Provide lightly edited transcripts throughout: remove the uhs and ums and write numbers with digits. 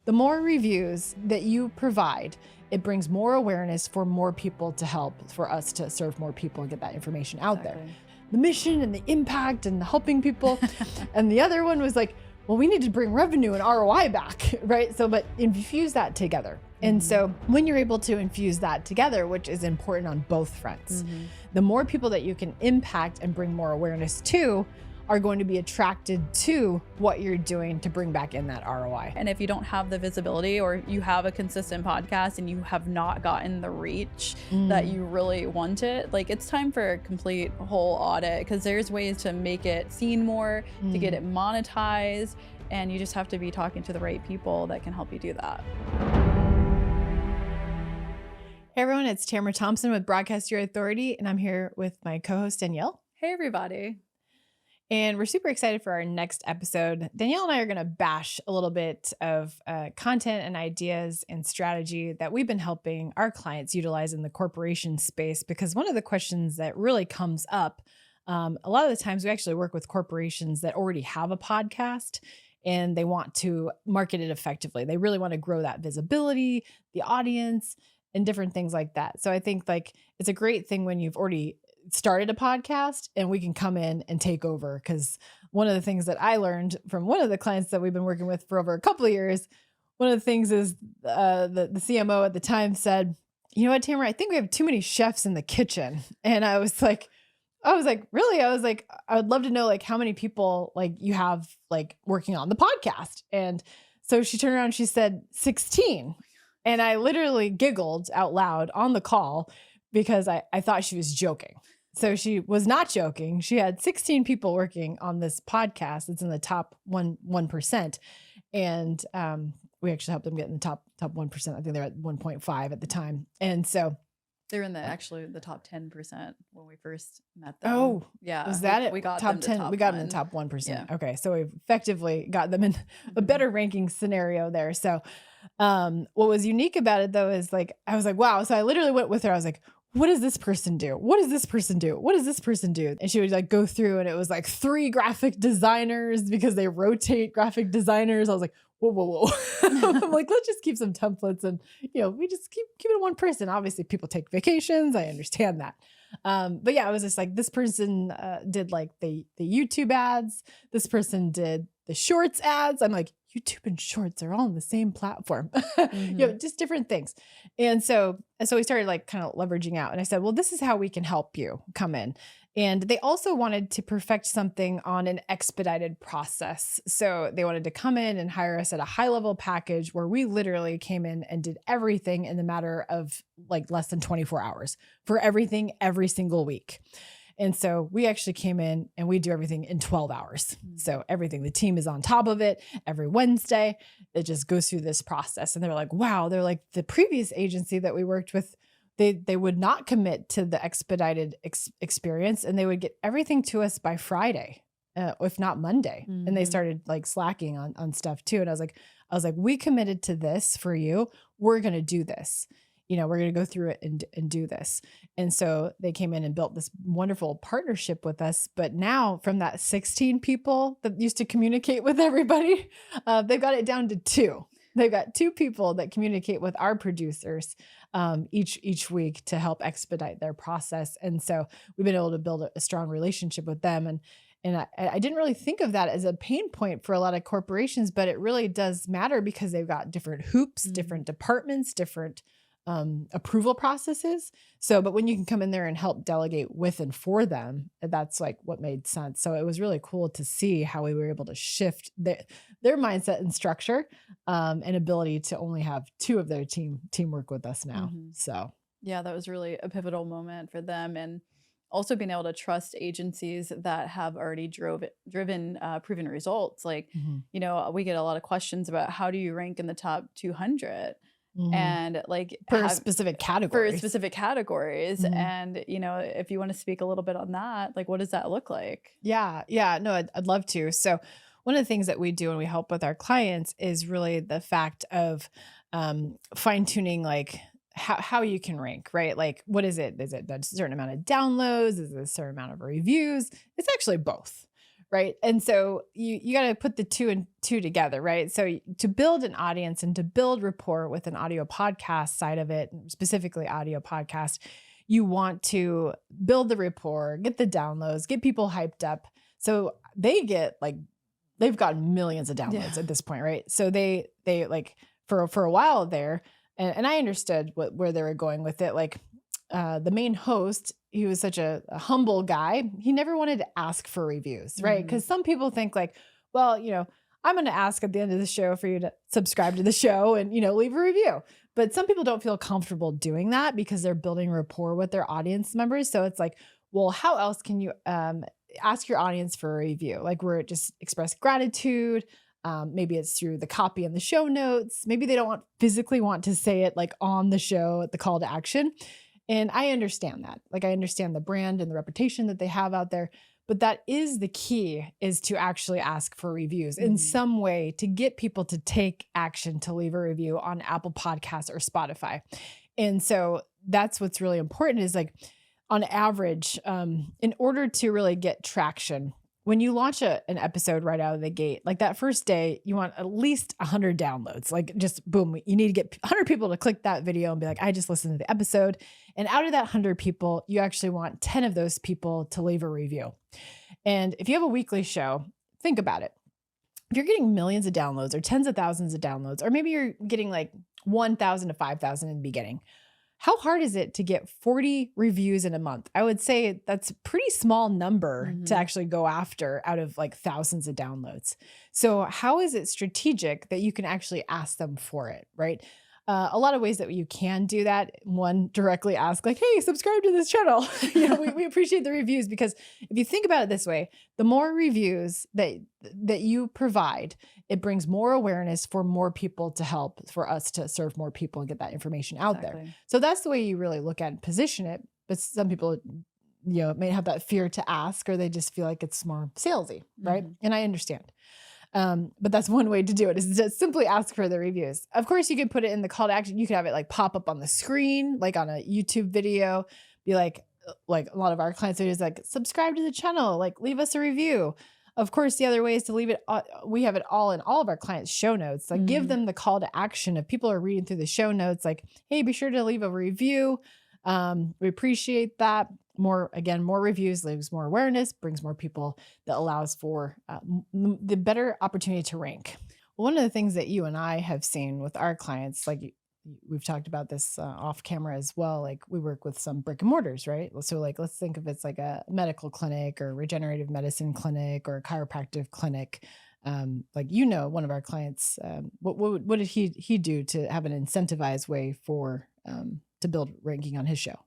The more reviews that you provide, it brings more awareness for more people to help, for us to serve more people and get that information out there. The mission and the impact and the helping people. And the other one was like, well, we need to bring revenue and ROI back, right? So, but infuse that together. And so when you're able to infuse that together, which is important on both fronts, the more people that you can impact and bring more awareness to are going to be attracted to what you're doing to bring back in that ROI. And if you don't have the visibility, or you have a consistent podcast and you have not gotten the reach that you really wanted, like, it's time for a complete whole audit, because there's ways to make it seen more, to get it monetized, and you just have to be talking to the right people that can help you do that. Hey everyone, it's Tamara Thompson with Broadcast Your Authority, and I'm here with my co-host Danielle. Hey everybody. And we're super excited for our next episode. Danielle and I are going to bash a little bit of content and ideas and strategy that we've been helping our clients utilize in the corporation space, because one of the questions that really comes up, a lot of the times we actually work with corporations that already have a podcast and they want to market it effectively. They really want to grow that visibility, the audience, and different things like that. So I think like it's a great thing when you've already started a podcast and we can come in and take over. Because one of the things that I learned from one of the clients that we've been working with for over a couple of years, one of the things is the CMO at the time said, you know what, Tamara, I think we have too many chefs in the kitchen. And I was like, really? I was like, I would love to know like how many people like you have like working on the podcast. And so she turned around and she said 16. And I literally giggled out loud on the call because I thought she was joking. So she was not joking. She had 16 people working on this podcast. It's in the top 1%. And we actually helped them get in the top 1%. I think they're at 1.5 at the time. And so they're in the top 10% when we first met them. Oh, yeah. Was that it? We got top them to 10. top We got them in one. the top 1%. Yeah. Okay. So we've effectively got them in a better ranking scenario there. So what was unique about it though, is like, I was like, wow. So I literally went with her. I was like, what does this person do? What does this person do? What does this person do? And she would like go through and it was like 3 graphic designers because they rotate graphic designers. I was like, whoa. I'm like, let's just keep some templates and, we just keep it one person. Obviously people take vacations. I understand that. But yeah, it was just like, this person did like the YouTube ads. This person did the shorts ads. I'm like, YouTube and shorts are all on the same platform, just different things. And so we started like kind of leveraging out, and I said, well, this is how we can help you come in. And they also wanted to perfect something on an expedited process. So they wanted to come in and hire us at a high level package where we literally came in and did everything in the matter of like less than 24 hours for everything every single week. And so we actually came in and we do everything in 12 hours. So everything, the team is on top of it every Wednesday. It just goes through this process. And they're like, wow, they're like, the previous agency that we worked with, they would not commit to the expedited experience, and they would get everything to us by Friday, if not Monday. And they started like slacking on stuff too. And I was like, we committed to this for you. We're going to do this. We're going to go through it and do this. And so they came in and built this wonderful partnership with us. But now from that 16 people that used to communicate with everybody, they've got it down to 2. They've got 2 people that communicate with our producers each week to help expedite their process. And so we've been able to build a strong relationship with them. And I didn't really think of that as a pain point for a lot of corporations, but it really does matter because they've got different hoops, different departments, different approval processes. So, but when you can come in there and help delegate with and for them, that's like what made sense. So it was really cool to see how we were able to shift their mindset and structure, and ability to only have 2 of their team work with us now. So yeah, that was really a pivotal moment for them. And also being able to trust agencies that have already driven proven results. Like, we get a lot of questions about how do you rank in the top 200? And like for specific categories. And, if you want to speak a little bit on that, like, what does that look like? Yeah. No, I'd love to. So one of the things that we do and we help with our clients is really the fact of fine tuning, like how you can rank, right? Like, what is it? Is it a certain amount of downloads? Is it a certain amount of reviews? It's actually both, right? And so you got to put the two and two together, right? So to build an audience and to build rapport with an audio podcast side of it, specifically audio podcast, you want to build the rapport, get the downloads, get people hyped up. So they've gotten millions of downloads at this point, right? So they like for a while there, and I understood where they were going with it. Like the main host, he was such a humble guy. He never wanted to ask for reviews, right? Because some people think like, well, I'm going to ask at the end of the show for you to subscribe to the show and, leave a review. But some people don't feel comfortable doing that because they're building rapport with their audience members. So it's like, well, how else can you ask your audience for a review? Like where it just express gratitude. Maybe it's through the copy in the show notes. Maybe they don't physically want to say it like on the show at the call to action. And I understand that. Like I understand the brand and the reputation that they have out there, but that is the key, is to actually ask for reviews in some way to get people to take action to leave a review on Apple Podcasts or Spotify. And so that's what's really important is like on average, in order to really get traction, when you launch an episode right out of the gate, like that first day, you want at least 100 downloads, like just boom, you need to get 100 people to click that video and be like, I just listened to the episode. And out of that 100 people, you actually want 10 of those people to leave a review. And if you have a weekly show, think about it. If you're getting millions of downloads or tens of thousands of downloads, or maybe you're getting like 1,000 to 5,000 in the beginning, how hard is it to get 40 reviews in a month? I would say that's a pretty small number to actually go after out of like thousands of downloads. So how is it strategic that you can actually ask them for it, right? A lot of ways that you can do that. One, directly ask like, hey, subscribe to this channel. We appreciate the reviews, because if you think about it this way, the more reviews that you provide, it brings more awareness for more people to help, for us to serve more people and get that information out there. So that's the way you really look at and position it. But some people, may have that fear to ask, or they just feel like it's more salesy, right? And I understand. But that's one way to do it, is to simply ask for the reviews. Of course, you could put it in the call to action. You could have it like pop up on the screen, like on a YouTube video, be like a lot of our clients do is like, subscribe to the channel, like leave us a review. Of course, the other way is to leave it. We have it all in all of our clients' show notes. Like give them the call to action. If people are reading through the show notes, like, hey, be sure to leave a review. We appreciate that. More reviews leaves more awareness, brings more people, that allows for the better opportunity to rank. One of the things that you and I have seen with our clients, like we've talked about this off camera as well, like we work with some brick and mortars, right? So like, let's think if it's like a medical clinic or regenerative medicine clinic or a chiropractic clinic. Like, one of our clients, what did he do to have an incentivized way for to build ranking on his show?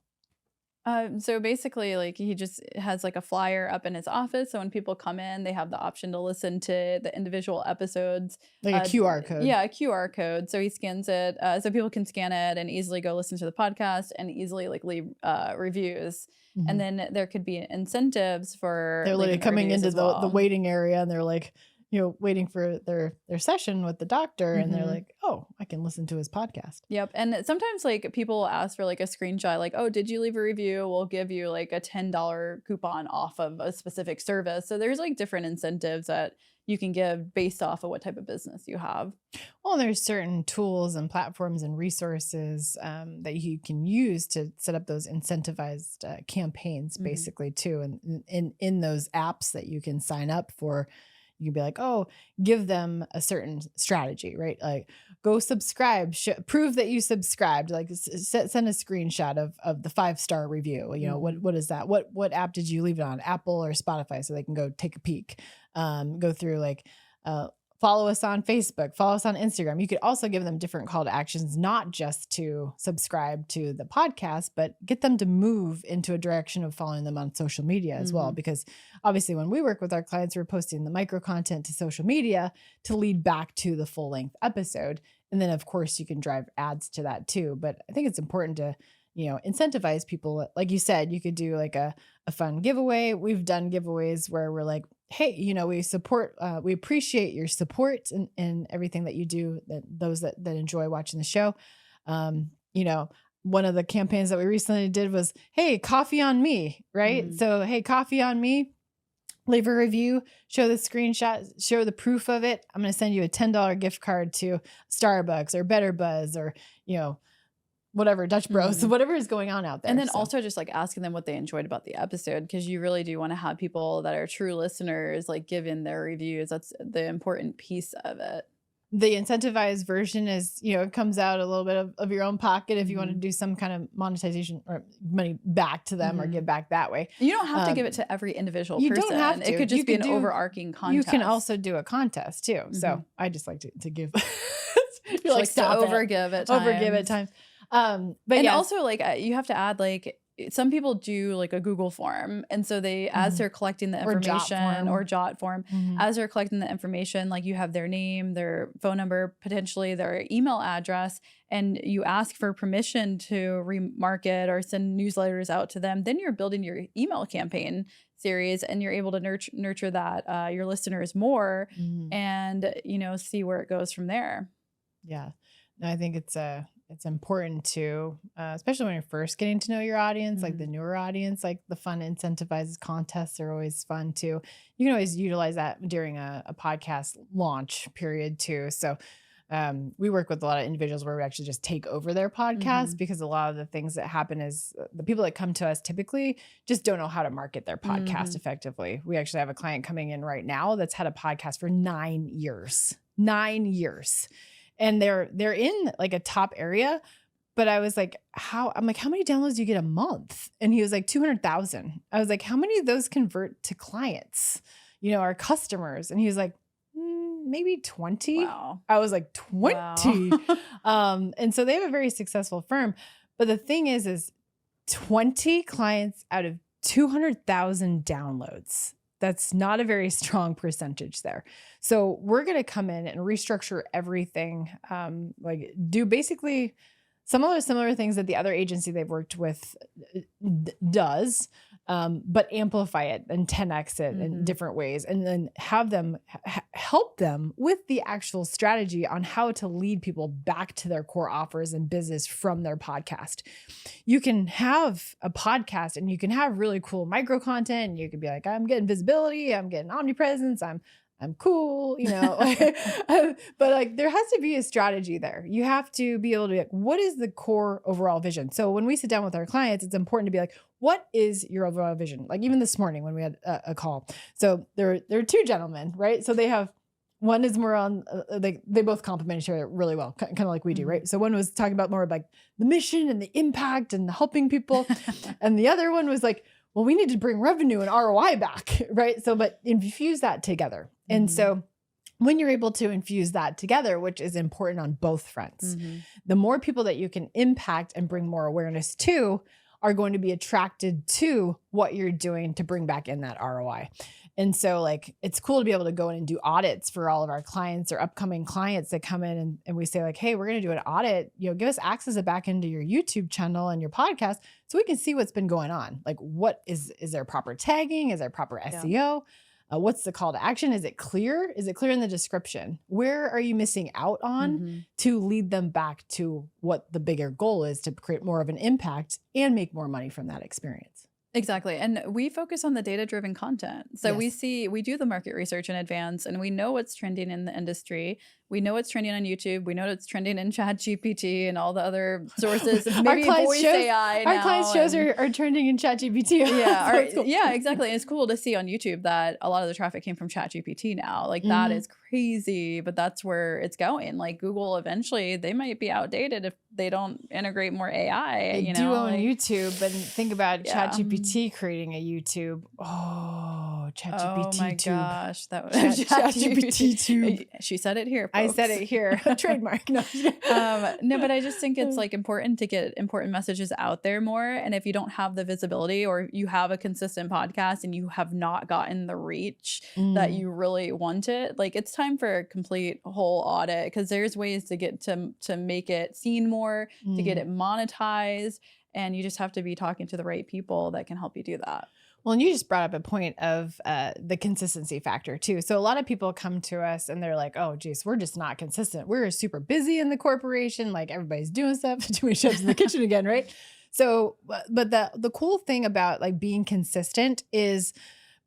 So basically, like he just has like a flyer up in his office. So when people come in, they have the option to listen to the individual episodes. Like a QR code. Yeah, a QR code. So he scans it so people can scan it and easily go listen to the podcast and easily like leave reviews. And then there could be incentives for. They're literally coming into the waiting area, and they're like, waiting for their session with the doctor, and they're like, oh, I can listen to his podcast. Yep. And sometimes like people will ask for like a screenshot, like, oh, did you leave a review? We'll give you like a $10 coupon off of a specific service. So there's like different incentives that you can give based off of what type of business you have. Well, there's certain tools and platforms and resources that you can use to set up those incentivized campaigns, basically, too. And in those apps that you can sign up for, you can be like, oh, give them a certain strategy, right? Like, go subscribe, prove that you subscribed, like send a screenshot of the 5-star review. What is that? What app did you leave it on? Apple or Spotify, so they can go take a peek. Go through like, follow us on Facebook, follow us on Instagram. You could also give them different call to actions, not just to subscribe to the podcast, but get them to move into a direction of following them on social media as well. Because obviously when we work with our clients, we're posting the micro content to social media to lead back to the full length episode. And then of course you can drive ads to that too. But I think it's important to, incentivize people. Like you said, you could do like a fun giveaway. We've done giveaways where we're like, hey, we appreciate your support and everything that you do, those that enjoy watching the show. One of the campaigns that we recently did was, hey, coffee on me, right? So, hey, coffee on me. leave a review, show the screenshot, show the proof of it. I'm going to send you a $10 gift card to Starbucks or Better Buzz or, whatever, Dutch Bros, whatever is going on out there. And then also just like asking them what they enjoyed about the episode, because you really do want to have people that are true listeners like give in their reviews. That's the important piece of it. The incentivized version is, it comes out a little bit of your own pocket if you want to do some kind of monetization or money back to them or give back that way. You don't have to give it to every individual person. You don't have to. It could just be an overarching contest. You can also do a contest too. So I just like to give. You like to overgive at times. Overgive at times. But also like you have to add like, some people do like a Google form. And so they, as they're collecting the information or jot form, as they're collecting the information, like you have their name, their phone number, potentially their email address, and you ask for permission to remarket or send newsletters out to them. Then you're building your email campaign series and you're able to nurture that, your listeners more and, see where it goes from there. Yeah. No, I think it's important to, especially when you're first getting to know your audience, like the newer audience, like the fun incentivizes contests are always fun too. You can always utilize that during a podcast launch period too. So we work with a lot of individuals where we actually just take over their podcast because a lot of the things that happen is the people that come to us typically just don't know how to market their podcast effectively. We actually have a client coming in right now that's had a podcast for 9 years. 9 years. And they're in like a top area, but I was like, how many downloads do you get a month? And he was like 200,000. I was like, how many of those convert to clients, our customers? And he was like, maybe 20. Wow. I was like 20. Wow. And so they have a very successful firm. But the thing is 20 clients out of 200,000 downloads. That's not a very strong percentage there. So we're going to come in and restructure everything, like do basically some of the similar things that the other agency they've worked with does, but amplify it and 10x it in different ways, and then have them help them with the actual strategy on how to lead people back to their core offers and business from their podcast. You can have a podcast and you can have really cool micro content, and you could be like, I'm getting visibility, I'm getting omnipresence, I'm cool, but like there has to be a strategy there. You have to be able to be like, what is the core overall vision? So when we sit down with our clients, it's important to be like, what is your overall vision? Like even this morning when we had a call. So there are two gentlemen, right? So they have, one is more on, they both complement each other really well, kind of like we do, right? So one was talking about more like the mission and the impact and helping people. And the other one was like, well, we need to bring revenue and ROI back, right? So, but infuse that together. And so when you're able to infuse that together, which is important on both fronts, the more people that you can impact and bring more awareness to are going to be attracted to what you're doing to bring back in that ROI. And so like, it's cool to be able to go in and do audits for all of our clients or upcoming clients that come in and we say like, hey, we're going to do an audit, give us access back into your YouTube channel and your podcast so we can see what's been going on. Like what is there proper tagging? Is there proper SEO? What's the call to action? Is it clear? Is it clear in the description? Where are you missing out on to lead them back to what the bigger goal is, to create more of an impact and make more money from that experience? Exactly. And we focus on the data-driven content. So we do the market research in advance and we know what's trending in the industry. We know what's trending on YouTube. We know what's trending in ChatGPT and all the other sources. Maybe voice AI now. Our clients' shows are trending in ChatGPT. Yeah. So cool. Yeah, exactly. And it's cool to see on YouTube that a lot of the traffic came from ChatGPT now. Like that is crazy, but that's where it's going. Like Google eventually, they might be outdated if they don't integrate more AI. They do own YouTube, but think about ChatGPT creating a YouTube. Oh, ChatGPT. Oh my gosh. That was ChatGPT tube. She said it here. I said it here. Trademark. No. No, but I just think it's like important to get important messages out there more. And if you don't have the visibility or you have a consistent podcast and you have not gotten the reach that you really wanted, like it's time for a complete whole audit, because there's ways to get to make it seen more, to get it monetized. And you just have to be talking to the right people that can help you do that. Well, and you just brought up a point of the consistency factor too. So a lot of people come to us and they're like, oh, geez, we're just not consistent. We're super busy in the corporation. Like everybody's doing stuff, too many chefs in the kitchen again, right? So, but the cool thing about like being consistent is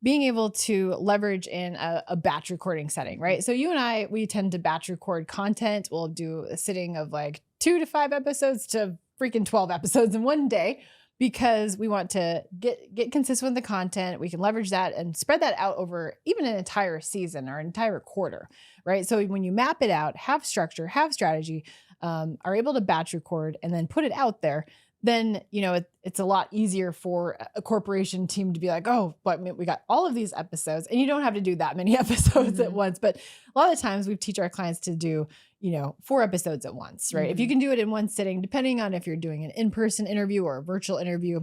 being able to leverage in a batch recording setting, right? So you and I, we tend to batch record content. We'll do a sitting of like 2 to 5 episodes to freaking 12 episodes in one day, because we want to get consistent with the content. We can leverage that and spread that out over even an entire season or an entire quarter, right? So when you map it out, have structure, have strategy, are able to batch record and then put it out there, then, it's a lot easier for a corporation team to be like, oh, but we got all of these episodes, and you don't have to do that many episodes at once. But a lot of times we teach our clients to do, 4 episodes at once, right? If you can do it in one sitting, depending on if you're doing an in-person interview or a virtual interview,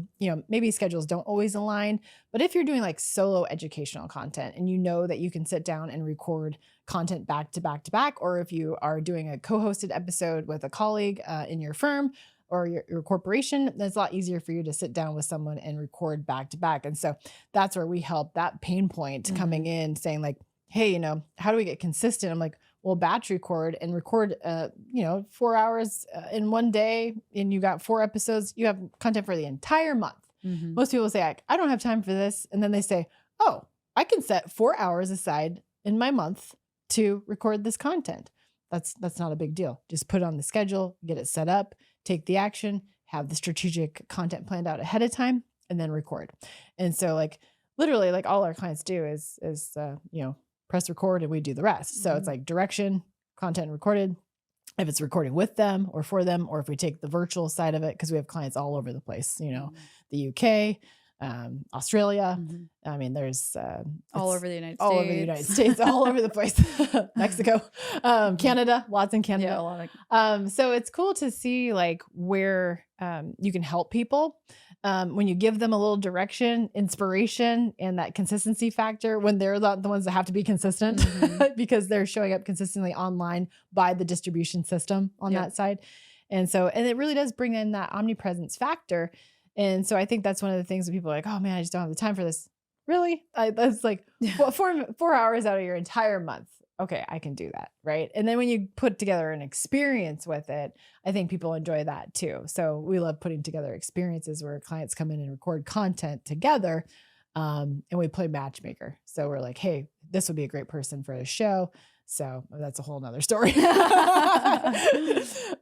maybe schedules don't always align. But if you're doing like solo educational content and you know that you can sit down and record content back to back to back, or if you are doing a co-hosted episode with a colleague in your firm or your corporation, that's a lot easier for you to sit down with someone and record back to back. And so that's where we help that pain point coming in, saying like, hey, how do we get consistent? I'm like, well, batch record and record, 4 hours in one day, and you got 4 episodes, you have content for the entire month. Most people say, I don't have time for this. And then they say, oh, I can set 4 hours aside in my month to record this content. That's not a big deal. Just put it on the schedule, get it set up, take the action, have the strategic content planned out ahead of time, and then record. And so like literally like all our clients do is press record and we do the rest. So it's like direction, content recorded. If it's recording with them or for them, or if we take the virtual side of it, because we have clients all over the place, the UK, Australia. I mean, there's all over the United States, all over the United States, all over the place, Mexico, Canada, lots in Canada. Yeah, a lot so it's cool to see like where you can help people when you give them a little direction, inspiration, and that consistency factor when they're the ones that have to be consistent because they're showing up consistently online by the distribution system on that side. And it really does bring in that omnipresence factor. And so I think that's one of the things that people are like, oh man, I just don't have the time for this. Really? That's like 4 hours out of your entire month. Okay, I can do that, right? And then when you put together an experience with it, I think people enjoy that too. So we love putting together experiences where clients come in and record content together, and we play matchmaker. So we're like, hey, this would be a great person for a show. So that's a whole nother story.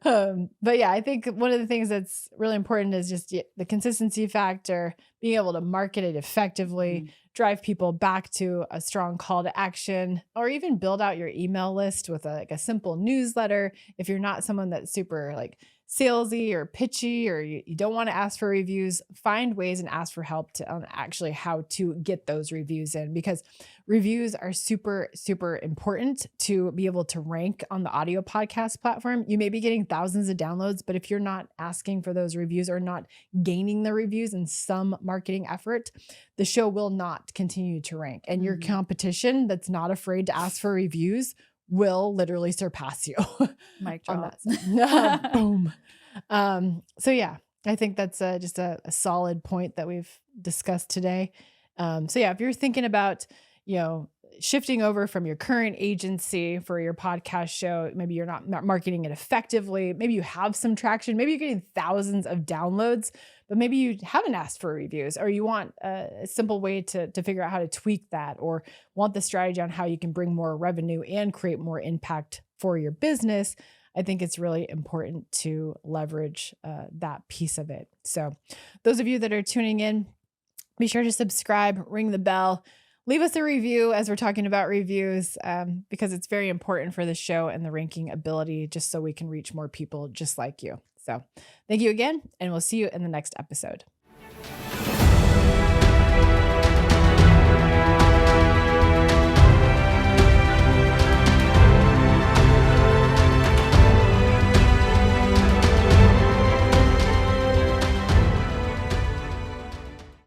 But yeah, I think one of the things that's really important is just the consistency factor, being able to market it effectively, drive people back to a strong call to action, or even build out your email list with a simple newsletter. If you're not someone that's super like salesy or pitchy, or you don't want to ask for reviews, find ways and ask for help to actually how to get those reviews in, because reviews are super, super important to be able to rank on the audio podcast platform. You may be getting thousands of downloads, but if you're not asking for those reviews or not gaining the reviews in some marketing effort, the show will not continue to rank. And your competition that's not afraid to ask for reviews will literally surpass you. Mic drop. Boom. So yeah, I think that's just a solid point that we've discussed today. So yeah, if you're thinking about, shifting over from your current agency for your podcast show, maybe you're not marketing it effectively. Maybe you have some traction. Maybe you're getting thousands of downloads, but maybe you haven't asked for reviews, or you want a simple way to figure out how to tweak that, or want the strategy on how you can bring more revenue and create more impact for your business. I think it's really important to leverage that piece of it. So those of you that are tuning in, be sure to subscribe, ring the bell, leave us a review as we're talking about reviews, because it's very important for the show and the ranking ability, just so we can reach more people just like you. So thank you again, and we'll see you in the next episode.